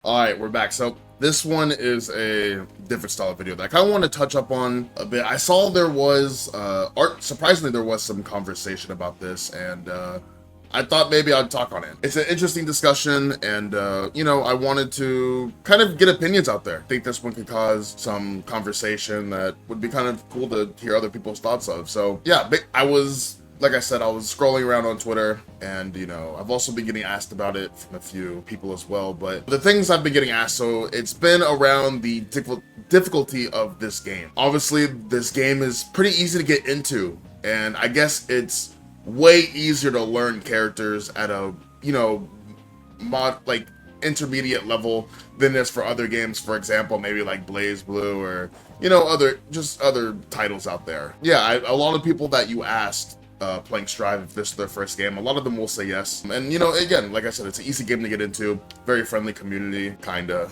Alright, we're back. So this one is a different style of video that I kind of want to touch up on a bit. I saw there was surprisingly there was some conversation about this, and I thought maybe I'd talk on it. It's an interesting discussion, and I wanted to kind of get opinions out there. I think this one could cause some conversation that would be kind of cool to hear other people's thoughts of. So yeah, like I said, I was scrolling around on Twitter, and I've also been getting asked about it from a few people as well. But the things I've been getting asked, so it's been around the difficulty of this game. Obviously, this game is pretty easy to get into, and I guess it's way easier to learn characters at a intermediate level than this for other games. For example, maybe like Blaze Blue or other titles out there. Yeah, a lot of people that you asked playing Strive, if this is their first game, a lot of them will say yes. And again, like I said, it's an easy game to get into, very friendly community, kinda.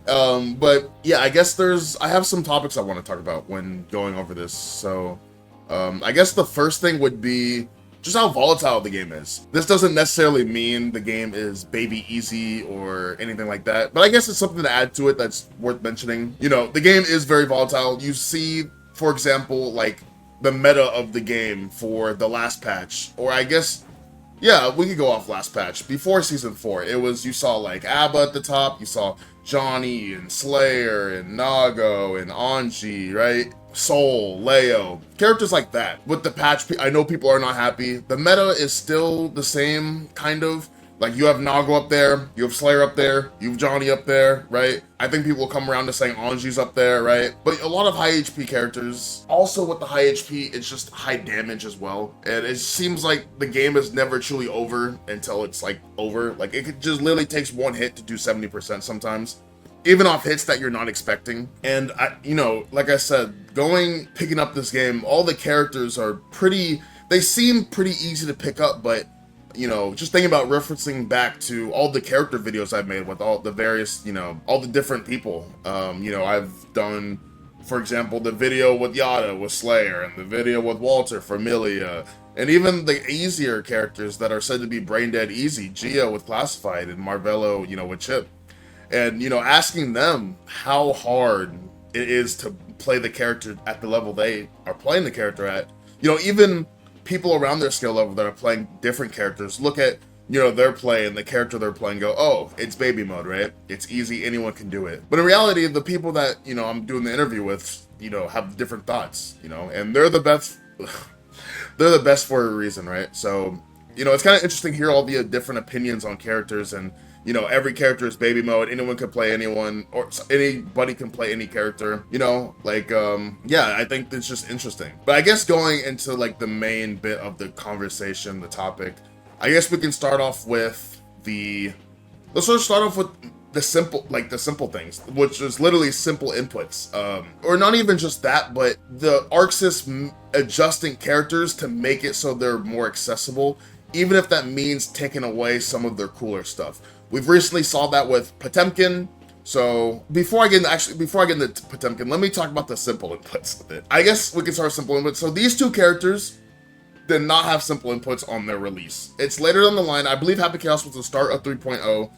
But yeah, I guess I have some topics I want to talk about when going over this. So I guess the first thing would be just how volatile the game is. This doesn't necessarily mean the game is baby easy or anything like that, but I guess it's something to add to it that's worth mentioning. The game is very volatile. You see, for example, like the meta of the game for the last patch, or I guess, yeah, we could go off last patch. Before Season 4, you saw like Abba at the top, you saw Johnny and Slayer and Nago and Anji, right? Soul, Leo, characters like that. With the patch, I know people are not happy. The meta is still the same, kind of. Like, you have Nago up there, you have Slayer up there, you have Johnny up there, right? I think people will come around to saying Anji's up there, right? But a lot of high HP characters. Also with the high HP, it's just high damage as well. And it seems like the game is never truly over until it's like over. Like, it just literally takes one hit to do 70% sometimes, even off hits that you're not expecting. And like I said, picking up this game, all the characters are they seem pretty easy to pick up, but just thinking about referencing back to all the character videos I've made with all the various, all the different people. I've done, for example, the video with Yada with Slayer, and the video with Walter for Milia, and even the easier characters that are said to be brain dead easy, Geo with Classified and Marvello, with Chip. And, asking them how hard it is to play the character at the level they are playing the character at. Even people around their skill level that are playing different characters look at, their play and the character they're playing, go, oh, it's baby mode, right? It's easy, anyone can do it. But in reality, the people that, I'm doing the interview with, have different thoughts, and they're the best. They're the best for a reason, right? So, it's kind of interesting to hear all the different opinions on characters, and every character is baby mode. Anyone can play anyone, or anybody can play any character. Yeah, I think it's just interesting. But I guess going into like the main bit of the conversation, the topic, I guess we can start off with let's sort of start off with the simple things, which is literally simple inputs, or not even just that, but the ArcSys adjusting characters to make it so they're more accessible, even if that means taking away some of their cooler stuff. We've recently saw that with Potemkin. So before I get into Potemkin, let me talk about the simple inputs a bit. I guess we can start with simple inputs. So these two characters did not have simple inputs on their release. It's later down the line. I believe Happy Chaos was the start of 3.0,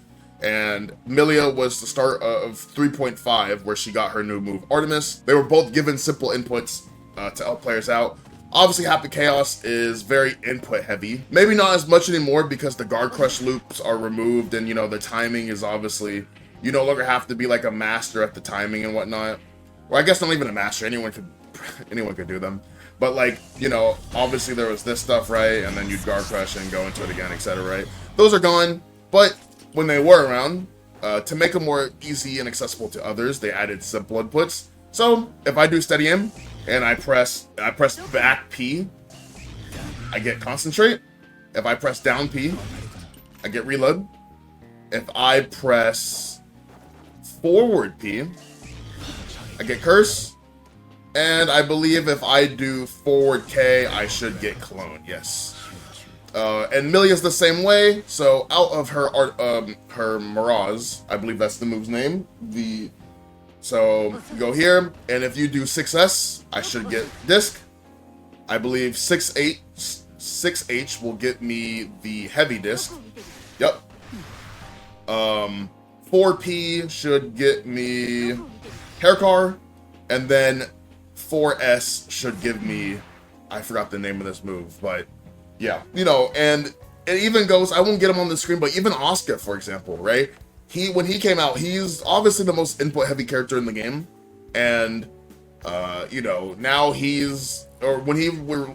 and Milia was the start of 3.5, where she got her new move, Artemis. They were both given simple inputs to help players out. Obviously, Happy Chaos is very input heavy. Maybe not as much anymore because the guard crush loops are removed, and the timing is obviously, you no longer have to be like a master at the timing and whatnot. Or I guess not even a master, anyone could do them. But like, obviously there was this stuff, right? And then you'd guard crush and go into it again, etc., right? Those are gone, but when they were around, to make them more easy and accessible to others, they added simple inputs. So if I do steady aim, and I press back P, I get concentrate. If I press down P, I get reload. If I press forward P, I get curse. And I believe if I do forward K, I should get clone, yes. And Milia's the same way, so out of her Mirage, I believe that's the move's name, so you go here, and if you do 6S, I should get disc. I believe 6H will get me the heavy disc. Yep. 4P should get me hair car, and then 4S should give me, I forgot the name of this move, but yeah, you know, and it even goes, I won't get him on the screen, but even Oscar, for example, right? When he came out, he's obviously the most input heavy character in the game, and you know, now when he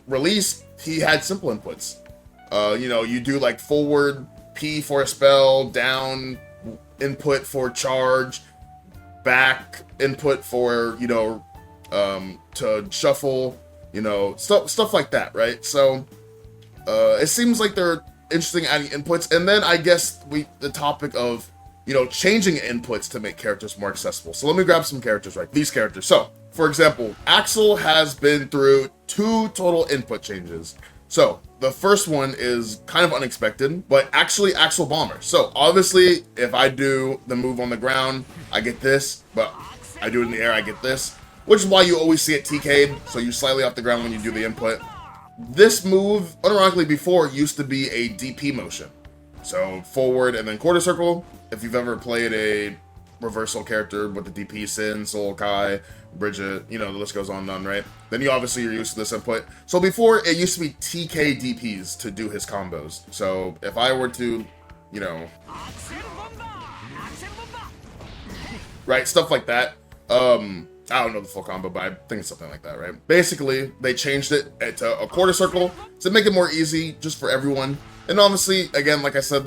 released, he had simple inputs. You know, you do like forward P for a spell, down input for charge, back input for, you know, to shuffle, you know, stuff like that, right? So it seems like they're interesting adding inputs, and then I guess the topic of, you know, changing inputs to make characters more accessible. So let me grab some characters, right? These characters. So, for example, Axel has been through 2 total input changes. So, the first one is kind of unexpected, but actually Axel Bomber. So, obviously, if I do the move on the ground, I get this, but I do it in the air, I get this, which is why you always see it TK'd, so you're slightly off the ground when you do the input. This move, unironically before, used to be a DP motion. So, forward and then quarter circle. If you've ever played a reversal character with the DP, Sin, Soul, Kai, Bridget, you know, the list goes on and on, right? Then you obviously are used to this input. So before, it used to be TK DPs to do his combos. So if I were to, you know, right, stuff like that. I don't know the full combo, but I think it's something like that, right? Basically, they changed it to a quarter circle to make it more easy just for everyone. And obviously, again, like I said,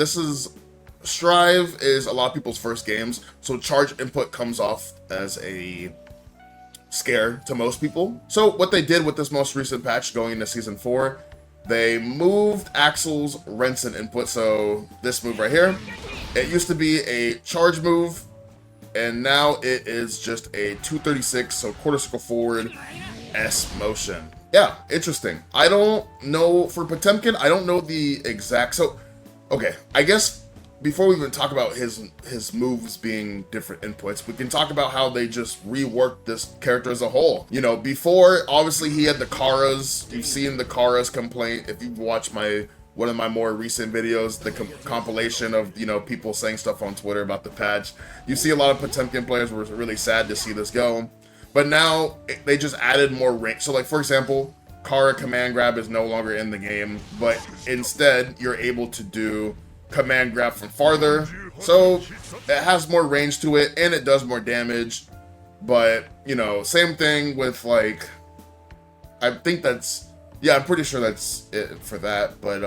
Strive is a lot of people's first games, so charge input comes off as a scare to most people. So what they did with this most recent patch going into Season 4, they moved Axel's Renson input, so this move right here. It used to be a charge move, and now it is just a 236, so quarter circle forward, S motion. Yeah, interesting. I don't know, for Potemkin, I don't know the exact, so, okay, I guess before we even talk about his moves being different inputs, we can talk about how they just reworked this character as a whole. You know, before, obviously, he had the Karas. You've seen the Karas complaint. If you've watched one of my more recent videos, the compilation of, you know, people saying stuff on Twitter about the patch, you see a lot of Potemkin players were really sad to see this go. But now, they just added more range. So, like, for example, Kara command grab is no longer in the game, but instead, you're able to do command grab from farther, so it has more range to it and it does more damage. But, you know, same thing with, like, I think that's, yeah, I'm pretty sure that's it for that. But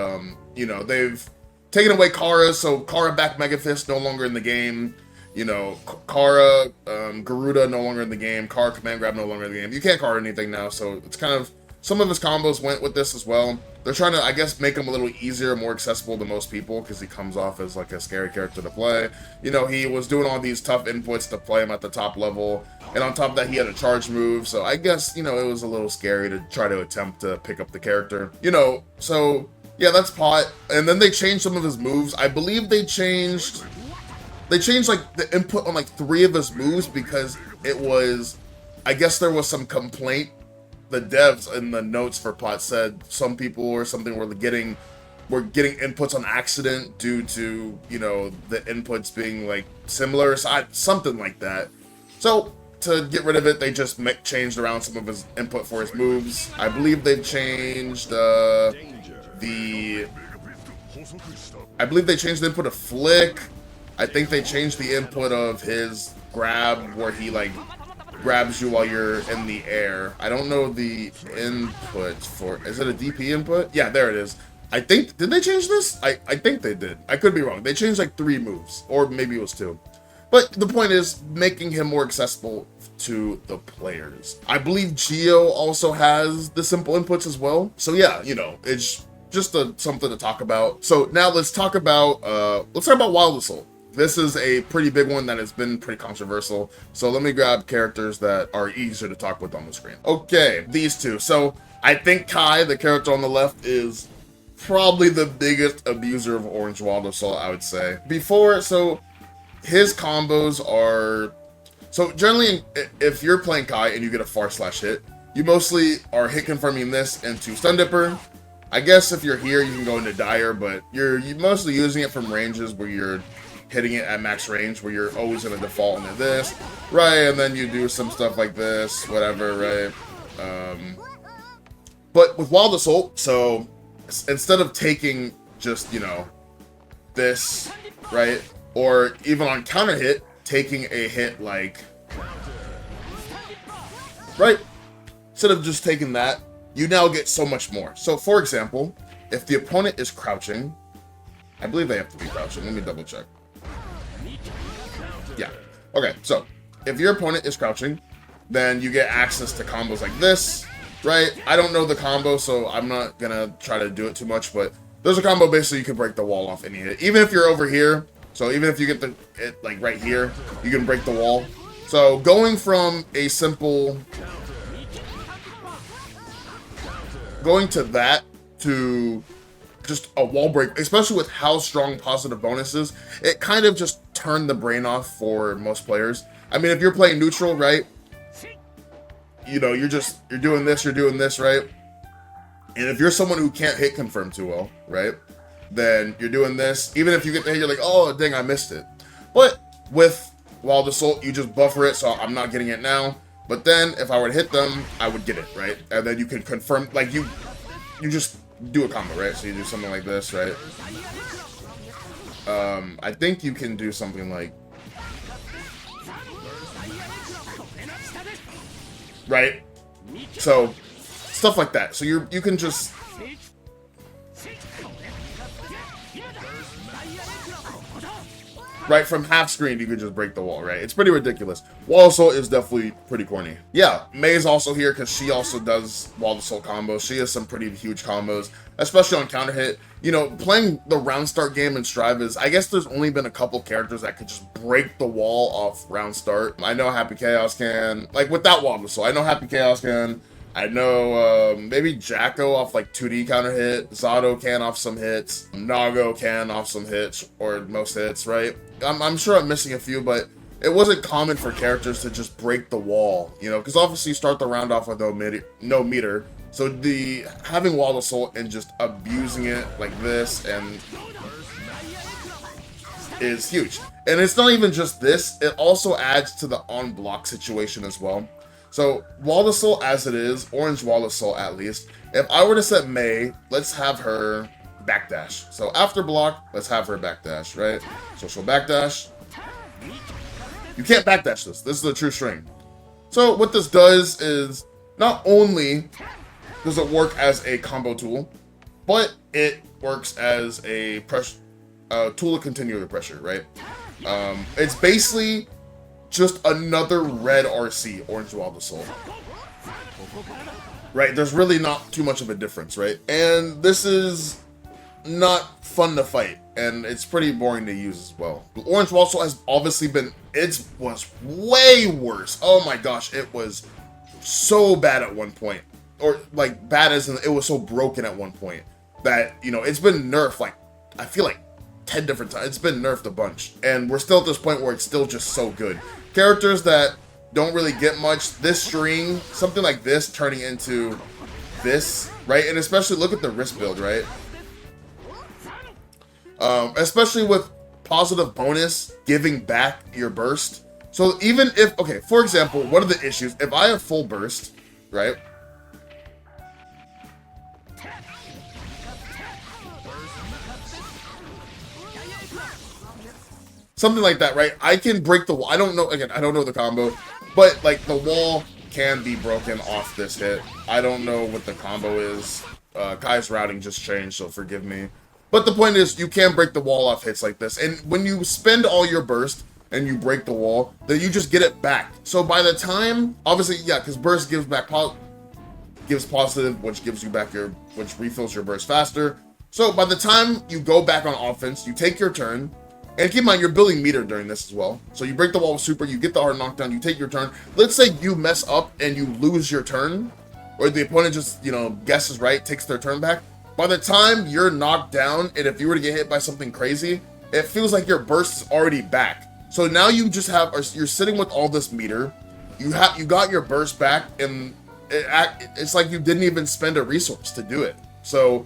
you know, they've taken away Kara, so Kara back Mega Fist no longer in the game. You know, Kara Garuda no longer in the game, Kara command grab no longer in the game. You can't Kara anything now, so it's kind of, some of his combos went with this as well. They're trying to, I guess, make him a little easier, more accessible to most people, because he comes off as like a scary character to play. You know, he was doing all these tough inputs to play him at the top level, and on top of that, he had a charge move, so I guess, you know, it was a little scary to try to attempt to pick up the character. You know, so, yeah, that's Pot. And then they changed some of his moves. I believe they changed, like, the input on, like, 3 of his moves, because it was, I guess there was some complaint. The devs in the notes for Pot said some people or something were getting inputs on accident due to, you know, the inputs being like similar, something like that. So to get rid of it, they just changed around some of his input for his moves. I believe they've changed the input of Flick. I think they changed the input of his grab, where he like grabs you while you're in the air. I don't know the input for, is it a DP input? Yeah, there it is. I think, did they change this? I think they did. I could be wrong. They changed like 3 moves, or maybe it was 2. But the point is, making him more accessible to the players. I believe Geo also has the simple inputs as well. So yeah, you know, it's just something to talk about. So now let's talk about Wild Assault. This is a pretty big one that has been pretty controversial. So let me grab characters that are easier to talk with on the screen. Okay, these 2. So I think Kai, the character on the left, is probably the biggest abuser of Orange Wild Assault, I would say. So his combos are, so generally if you're playing Kai and you get a /hit, you mostly are hit confirming this into Stun Dipper. I guess if you're here, you can go into Dire, but you're mostly using it from ranges where you're hitting it at max range, where you're always going to default into this, right? And then you do some stuff like this, whatever, right? But with Wild Assault, so instead of taking just, you know, this, right? Or even on counter hit, taking a hit like, right? Instead of just taking that, you now get so much more. So for example, if the opponent is crouching, I believe they have to be crouching. Let me double check. Yeah. Okay, so if your opponent is crouching, then you get access to combos like this, right? I don't know the combo, so I'm not gonna try to do it too much, but there's a combo basically you can break the wall off any hit. Even if you're over here, so even if you get it like right here, you can break the wall. So going from a simple, going to that to just a wall break, especially with how strong positive bonus is, it kind of just turned the brain off for most players. I mean, if you're playing neutral, right? You know, you're doing this, right? And if you're someone who can't hit confirm too well, right? Then you're doing this. Even if you get the hit, you're like, oh, dang, I missed it. But with Wild Assault, you just buffer it, so I'm not getting it now. But then, if I were to hit them, I would get it, right? And then you can confirm, like, you just do a combo, right? So you do something like this, right? I think you can do something like, right? So stuff like that. So you can just, right, from half screen, you can just break the wall, right? It's pretty ridiculous. Wall Assault is definitely pretty corny. Yeah, May's also here because she also does Wall Assault combos. She has some pretty huge combos, especially on counter hit. You know, playing the round start game in Strive is, I guess there's only been a couple characters that could just break the wall off round start. I know Happy Chaos can, like without Wall Assault, I know Happy Chaos can. I know maybe Jacko off like 2D counter hit, Zato can off some hits, Nago can off some hits, or most hits, right? I'm sure I'm missing a few, but it wasn't common for characters to just break the wall, you know, because obviously you start the round off with no meter, so the having Wild Assault and just abusing it like this and is huge. And it's not even just this, it also adds to the on block situation as well. So, Wild Assault as it is, Orange Wild Assault at least, if I were to set May, let's have her backdash. So, after block, let's have her backdash, right? So, she'll backdash. You can't backdash this. This is a true string. So, what this does is, not only does it work as a combo tool, but it works as a tool to continue the pressure, right? It's basically just another red RC, Orange Wild Assault. Right, there's really not too much of a difference, right? And this is not fun to fight, and it's pretty boring to use as well. Orange Wild Assault has obviously been, it was way worse. Oh my gosh, it was so bad at one point. Or like bad as in it was so broken at one point that, you know, it's been nerfed like, I feel like 10 different times. It's been nerfed a bunch, and we're still at this point where it's still just so good. Characters that don't really get much, this string, something like this turning into this, right? And especially look at the wrist build, right? Especially with positive bonus giving back your burst. So even if, okay, for example, one of the issues, if I have full burst, right? Something like that, right? I can break the wall. I don't know, again, I don't know the combo, but like the wall can be broken off this hit. I don't know what the combo is. Kai's routing just changed, so forgive me. But the point is, you can break the wall off hits like this. And when you spend all your burst and you break the wall, then you just get it back. So by the time, obviously, yeah, because burst gives back gives positive, which gives you back which refills your burst faster. So by the time you go back on offense, you take your turn. And keep in mind, you're building meter during this as well. So you break the wall with super, you get the hard knockdown, you take your turn. Let's say you mess up and you lose your turn, or the opponent just, you know, guesses right, takes their turn back. By the time you're knocked down, and if you were to get hit by something crazy, it feels like your burst is already back. So now you just have, you're sitting with all this meter, you got your burst back, and it's like you didn't even spend a resource to do it. So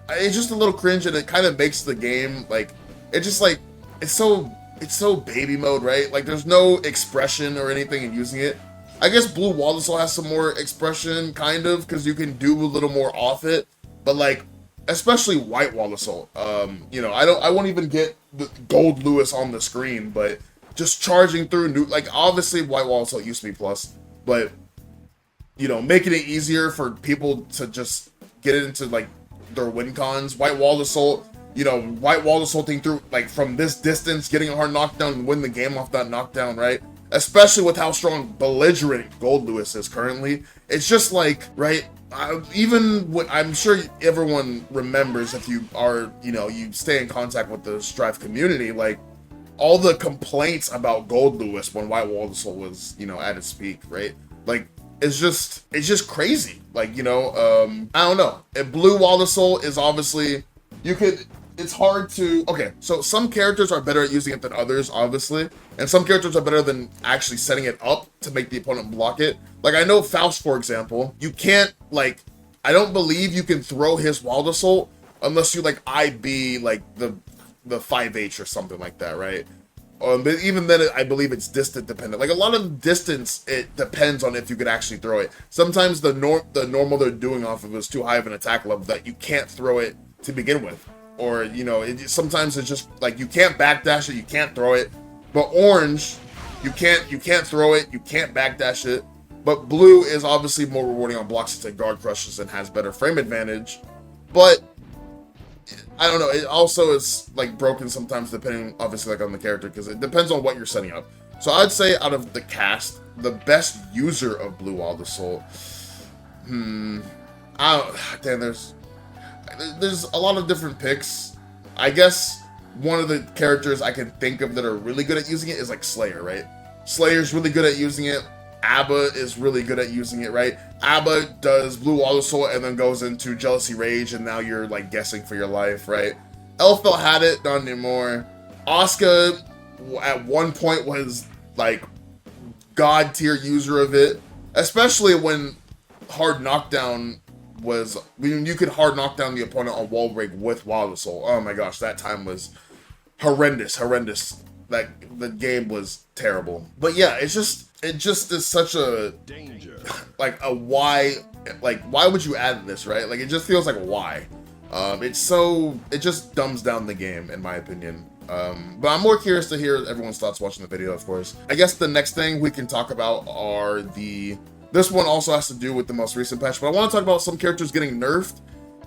it's just a little cringe, and it kind of makes the game, like, it just like, it's so it's so baby mode, right? Like there's no expression or anything in using it. I guess Blue Wall Assault has some more expression, kind of, because you can do a little more off it. But like, especially White Wall Assault. You know, I won't even get the Gold Lewis on the screen, but just charging through new, like obviously White Wall Assault used to be plus, but you know, making it easier for people to just get it into like their win cons. White Wall Assault, you know, White Wall Assaulting through like from this distance, getting a hard knockdown and win the game off that knockdown, right? Especially with how strong belligerent Gold Lewis is currently. It's just like, right? Even when I'm sure everyone remembers, if you are, you know, you stay in contact with the Strife community, like all the complaints about Gold Lewis when White Wall Assault was, you know, at its peak, right? Like it's just crazy. Like, you know, I don't know. And Blue Wall Assault is obviously, it's hard to, okay, so some characters are better at using it than others, obviously, and some characters are better than actually setting it up to make the opponent block it. Like, I know Faust, for example, you can't, like, I don't believe you can throw his Wild Assault unless you, like, IB, like, the 5H or something like that, right? But even then, I believe it's distant dependent. Like, a lot of distance, it depends on if you could actually throw it. Sometimes the normal they're doing off of is too high of an attack level that you can't throw it to begin with. Or, you know, sometimes it's just like you can't backdash it, you can't throw it. But orange, you can't throw it, you can't backdash it. But blue is obviously more rewarding on blocks since it guard crushes and has better frame advantage. But I don't know, it also is like broken sometimes depending obviously like on the character, because it depends on what you're setting up. So I'd say out of the cast, the best user of Blue Wild Assault, there's a lot of different picks. I guess one of the characters I can think of that are really good at using it is like Slayer, right? Slayer's really good at using it. Abba is really good at using it, right? Abba does Blue Wall Assault and then goes into Jealousy Rage, and now you're like guessing for your life, right? Elfel had it, not anymore. Asuka at one point was like god tier user of it, especially when hard knockdown was, when you could hard knock down the opponent on wall break with Wild Assault. Oh my gosh, that time was horrendous. Like the game was terrible. But yeah, it just is such a danger. Like a why would you add this, right? Like it just feels like why. It just dumbs down the game in my opinion. But I'm more curious to hear everyone's thoughts watching the video, of course. I guess the next thing we can talk about are this one also has to do with the most recent patch, but I want to talk about some characters getting nerfed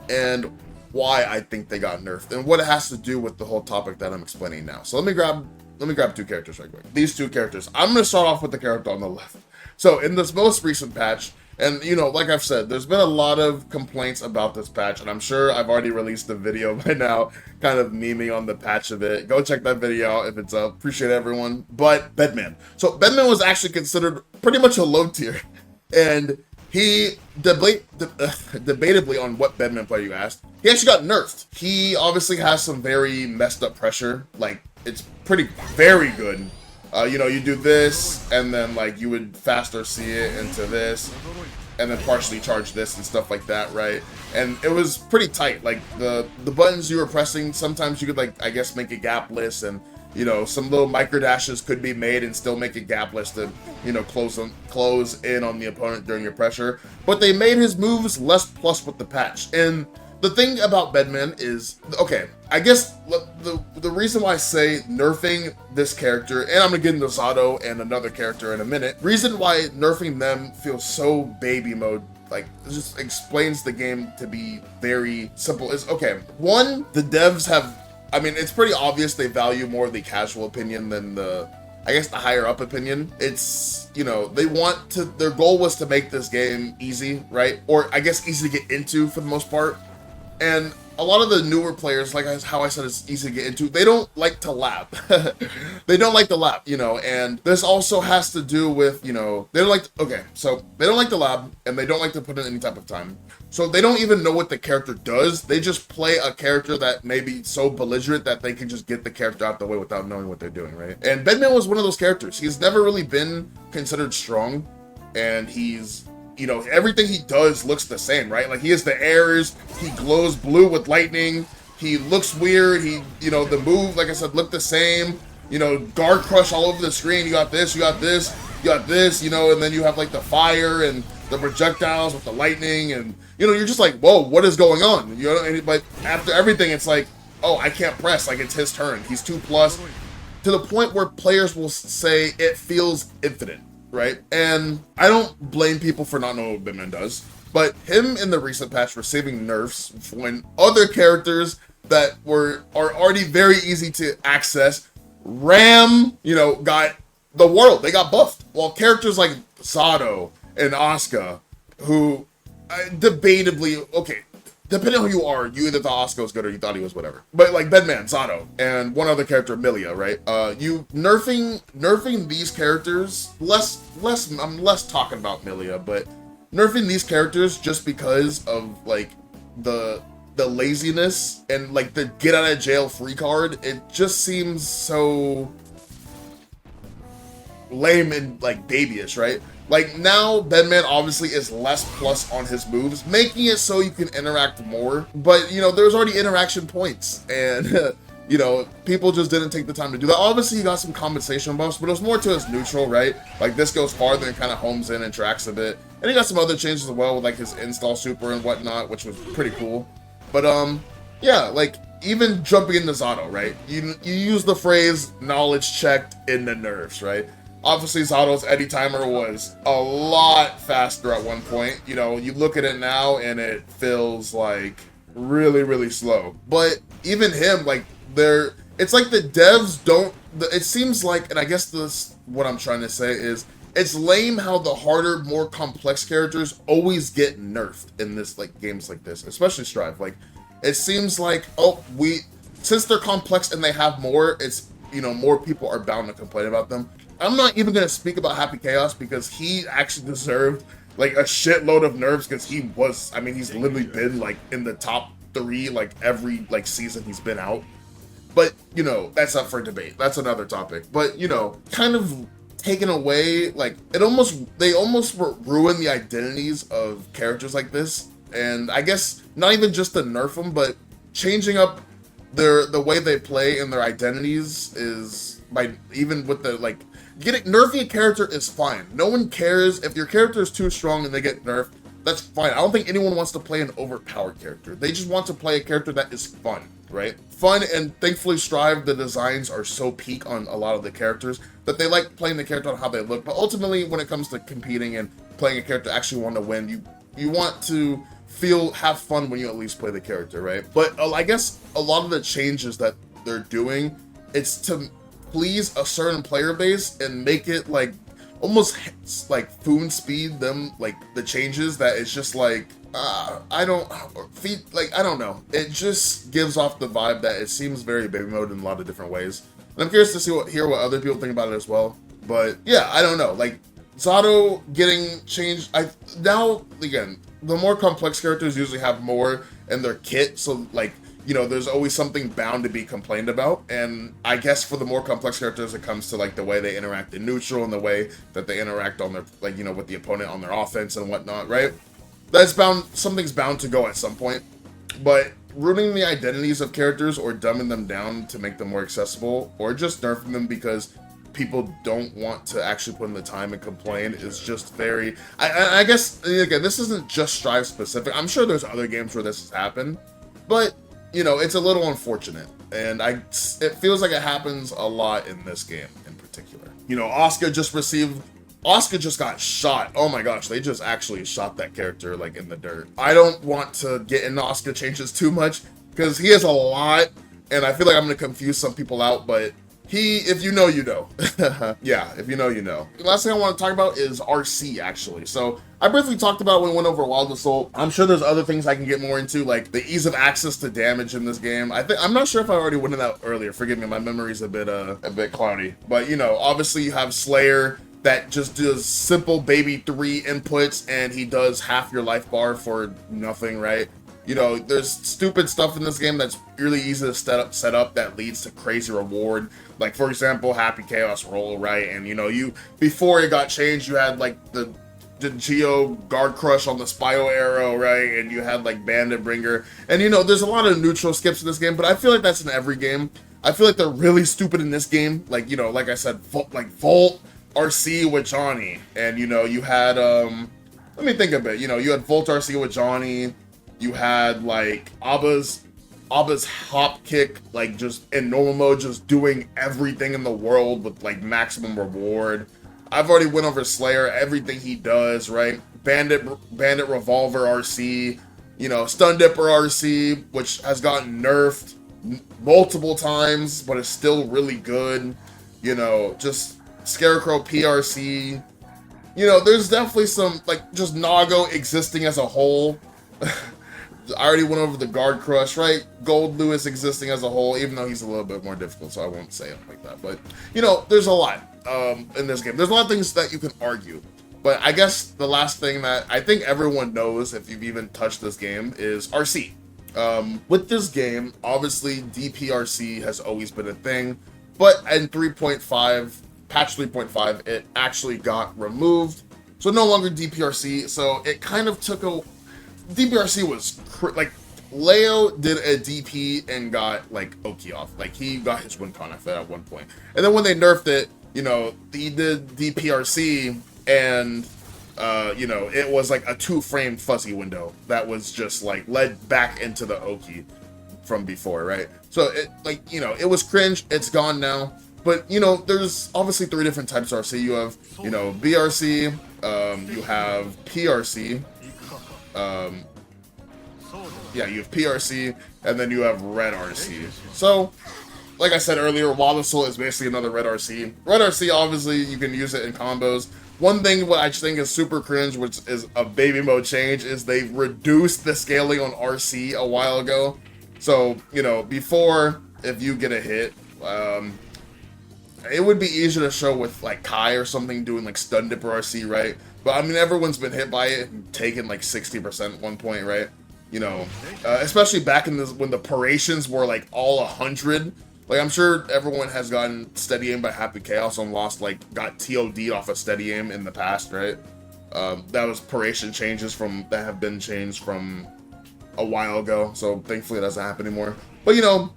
and why I think they got nerfed and what it has to do with the whole topic that I'm explaining now. So let me grab two characters right quick. These two characters. I'm going to start off with the character on the left. So in this most recent patch, and you know, like I've said, there's been a lot of complaints about this patch, and I'm sure I've already released a video by now, kind of memeing on the patch of it. Go check that video out if it's up. Appreciate everyone. But Bedman. So Bedman was actually considered pretty much a low tier. And he, debatably on what Bedman player you asked, he actually got nerfed. He obviously has some very messed up pressure. Like, it's very good. You know, you do this, and then, like, you would faster see it into this, and then partially charge this and stuff like that, right? And it was pretty tight. Like, the buttons you were pressing, sometimes you could, like, I guess make it gapless, and you know, some little micro dashes could be made and still make it gapless to, you know, close in on the opponent during your pressure. But they made his moves less plus with the patch. And the thing about Bedman is, okay, I guess the reason why I say nerfing this character, and I'm gonna get into Zato and another character in a minute, reason why nerfing them feels so baby mode, like, it just explains the game to be very simple, is, okay, one, the devs have, I mean, it's pretty obvious they value more the casual opinion than the higher up opinion. It's, you know, their goal was to make this game easy, right? Or I guess easy to get into for the most part. And a lot of the newer players, like how I said, it's easy to get into, they don't like to lap. They don't like to lap, you know, and this also has to do with, you know, they don't like to lab, and they don't like to put in any type of time. So they don't even know what the character does. They just play a character that may be so belligerent that they can just get the character out the way without knowing what they're doing, right? And Bedman was one of those characters. He's never really been considered strong, and he's, you know, everything he does looks the same, right? Like, he has the airs, he glows blue with lightning, he looks weird, you know, the move, like I said, looked the same. you know, guard crush all over the screen. You got this, you got this, you got this, you know, and then you have like the fire and the projectiles with the lightning, and you know, you're just like, whoa, what is going on? You know, but after everything, it's like, oh, I can't press, like it's his turn. He's 2+, to the point where players will say it feels infinite, right? And I don't blame people for not knowing what Bedman does, but him in the recent patch receiving nerfs when other characters that are already very easy to access, Ram, you know, got the world. They got buffed. While characters like Zato and Asuka, who debatably, okay, depending on who you are, you either thought Asuka was good or you thought he was whatever. But like Bedman, Zato, and one other character, Milia, right? You nerfing these characters, I'm less talking about Milia, but nerfing these characters just because of like the laziness and like the get out of jail free card, it just seems so lame and like babyish, right? Like now Bedman obviously is less plus on his moves, making it so you can interact more, but you know, there's already interaction points, and you know, people just didn't take the time to do that. Obviously he got some compensation buffs, but it was more to his neutral, right? Like this goes farther and kind of homes in and tracks a bit, and he got some other changes as well with like his install super and whatnot, which was pretty cool. But yeah, like even jumping into Zato, right? You use the phrase knowledge checked in the nerfs, right? Obviously Zato's Eddie timer was a lot faster at one point. You know, you look at it now and it feels like really, really slow. But even him, like it's like the devs don't, it seems like, and I guess this, what I'm trying to say is, it's lame how the harder, more complex characters always get nerfed in this, like, games like this, especially Strive. Like, it seems like, oh, since they're complex and they have more, it's, you know, more people are bound to complain about them. I'm not even going to speak about Happy Chaos because he actually deserved, like, a shitload of nerfs because he was, I mean, he's literally been, like, in the top 3, like, every, like, season he's been out. But, you know, that's up for debate. That's another topic. But, you know, kind of taken away, like they almost ruin the identities of characters like this, and I guess not even just to nerf them, but changing up the way they play and their identities is by even with the like nerfing a character is fine. No one cares if your character is too strong and they get nerfed. That's fine. I don't think anyone wants to play an overpowered character. They just want to play a character that is fun, right? Fun, and thankfully Strive, the designs are so peak on a lot of the characters that they like playing the character on how they look. But ultimately, when it comes to competing and playing a character actually want to win, you want to have fun when you at least play the character, right? But I guess a lot of the changes that they're doing, it's to please a certain player base and make it like almost like Foon speed them, like the changes that it's just like I don't know. It just gives off the vibe that it seems very baby mode in a lot of different ways. And I'm curious to hear what other people think about it as well. But yeah, I don't know. Like Zato getting changed. Now again, the more complex characters usually have more in their kit, so like, you know, there's always something bound to be complained about. And I guess for the more complex characters, it comes to like the way they interact in neutral and the way that they interact on their, like, you know, with the opponent on their offense and whatnot, right? Something's bound to go at some point. But ruining the identities of characters or dumbing them down to make them more accessible, or just nerfing them because people don't want to actually put in the time and complain, is just very, I guess, again, this isn't just Strive specific. I'm sure there's other games where this has happened, but you know, it's a little unfortunate, and it feels like it happens a lot in this game in particular. You know, Asuka just got shot. Oh my gosh, they just actually shot that character like in the dirt. I don't want to get into Asuka changes too much because he has a lot, and I feel like I'm gonna confuse some people out, but if you know, you know. Yeah, if you know, you know. The last thing I want to talk about is RC, actually. So I briefly talked about it when we went over Wild Assault. I'm sure there's other things I can get more into, like the ease of access to damage in this game. I'm not sure if I already went into that earlier. Forgive me, my memory's a bit cloudy. But you know, obviously you have Slayer that just does simple baby 3 inputs, and he does half your life bar for nothing, right? You know, there's stupid stuff in this game that's really easy to set up that leads to crazy reward. Like, for example, Happy Chaos Roll, right? And, you know, before it got changed, you had, like, the Geo Guard Crush on the Spio Arrow, right? And you had, like, Bandit Bringer. And, you know, there's a lot of neutral skips in this game, but I feel like that's in every game. I feel like they're really stupid in this game. Like, you know, like I said, Volt RC with Johnny, and you know, you had let me think a bit. You know, you had Volt RC with Johnny. You had like Abba's hop kick, like just in normal mode, just doing everything in the world with like maximum reward. I've already went over Slayer, everything he does, right? Bandit Revolver RC, you know, Stun Dipper RC, which has gotten nerfed multiple times, but is still really good. You know, just Scarecrow PRC. You know, there's definitely some, like, just Nago existing as a whole. I already went over the Guard Crush, right? Gold Lewis existing as a whole, even though he's a little bit more difficult, so I won't say it like that. But, you know, there's a lot in this game. There's a lot of things that you can argue. But I guess the last thing that I think everyone knows, if you've even touched this game, is RC. With this game, obviously, DPRC has always been a thing. But in 3.5, patch 3.5, it actually got removed. So no longer DPRC, so it kind of took a... DPRC was like Leo did a DP and got like Oki off, like he got his win con after that at one point, and then when they nerfed it, you know, he did DPRC and you know, it was like a 2-frame fuzzy window that was just like led back into the Oki from before, right? So it, like, you know, it was cringe. It's gone now, but you know, there's obviously 3 different types of RC. You have, you know, BRC, you have PRC. Yeah, you have PRC, and then you have Red RC. So, like I said earlier, Wobbussel is basically another Red RC. Red RC, obviously, you can use it in combos. One thing what I think is super cringe, which is a baby mode change, is they reduced the scaling on RC a while ago. So, you know, before, if you get a hit, it would be easier to show with, like, Kai or something doing, like, Stun Dipper RC, right? But, I mean, everyone's been hit by it and taken, like, 60% at one point, right? You know, especially back in this, when the Parations were, like, all 100. Like, I'm sure everyone has gotten Steady Aim by Happy Chaos and lost, like, got TOD'd off of Steady Aim in the past, right? That was Paration changes that have been changed from a while ago, so thankfully it doesn't happen anymore. But, you know,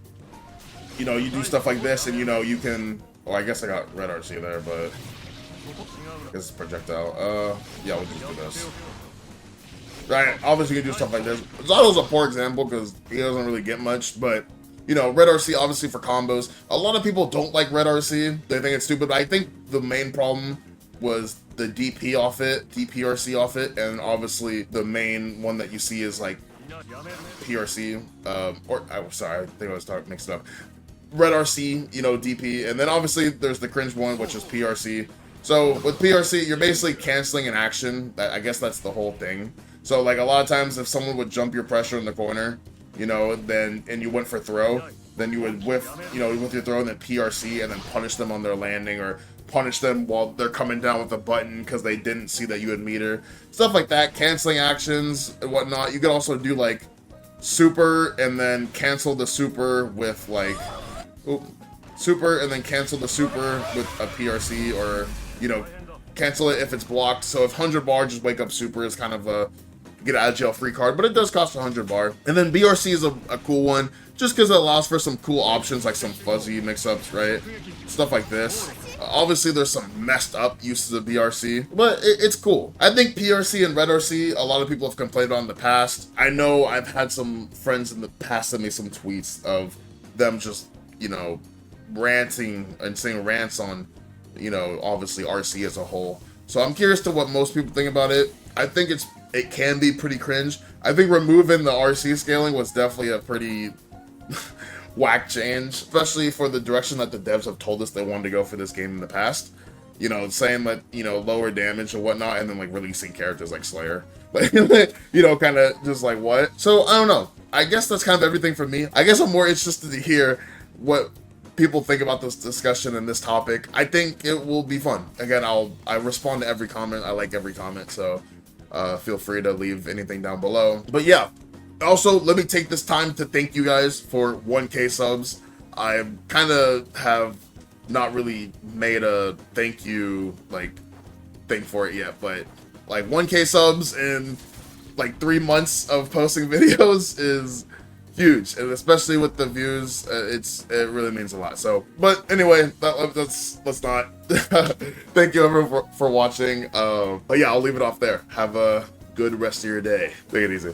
you do stuff like this, and, you know, you can... Oh, I guess I got Red RC there, but... I guess it's projectile. Yeah, we'll just do this. Right, obviously you can do stuff like this. Zato's a poor example, because he doesn't really get much, but... You know, Red RC, obviously, for combos. A lot of people don't like Red RC. They think it's stupid, but I think the main problem was the DP off it, DPRC off it, and obviously the main one that you see is, like, PRC, sorry, I think I was mixed up. Red RC, you know, DP, and then obviously there's the cringe one, which is PRC. So with PRC, you're basically canceling an action. I guess that's the whole thing. So like a lot of times, if someone would jump your pressure in the corner, you know, and you went for throw, then you would whiff, you know, with your throw and then PRC and then punish them on their landing, or punish them while they're coming down with a button because they didn't see that you had meter. Stuff like that, canceling actions and whatnot. You could also do like super and then cancel the super with like, super and then cancel the super with a PRC, or, you know, cancel it if it's blocked. So if 100 bar, just wake up super is kind of a get out of jail free card, but it does cost 100 bar. And then BRC is a cool one, just because it allows for some cool options, like some fuzzy mix-ups, right? Stuff like this. Obviously, there's some messed up uses of BRC, but it's cool. I think PRC and Red RC, a lot of people have complained on in the past. I know I've had some friends in the past send me some tweets of them just, you know, ranting and saying rants on, you know, obviously RC as a whole. So I'm curious to what most people think about it. I think it can be pretty cringe. I think removing the RC scaling was definitely a pretty whack change, especially for the direction that the devs have told us they wanted to go for this game in the past. You know, saying that, you know, lower damage and whatnot, and then like releasing characters like Slayer. Like, you know, kind of just like what? So I don't know. I guess that's kind of everything for me. I guess I'm more interested to hear what people think about this discussion and this topic. I think it will be fun. Again, I respond to every comment. I like every comment, so feel free to leave anything down below. But yeah, also let me take this time to thank you guys for 1K subs. I kind of have not really made a thank you thing for it yet, but like 1K subs in like 3 months of posting videos is huge, and especially with the views, it really means a lot. So, but anyway, let's not. Thank you everyone for watching. But yeah, I'll leave it off there. Have a good rest of your day. Take it easy.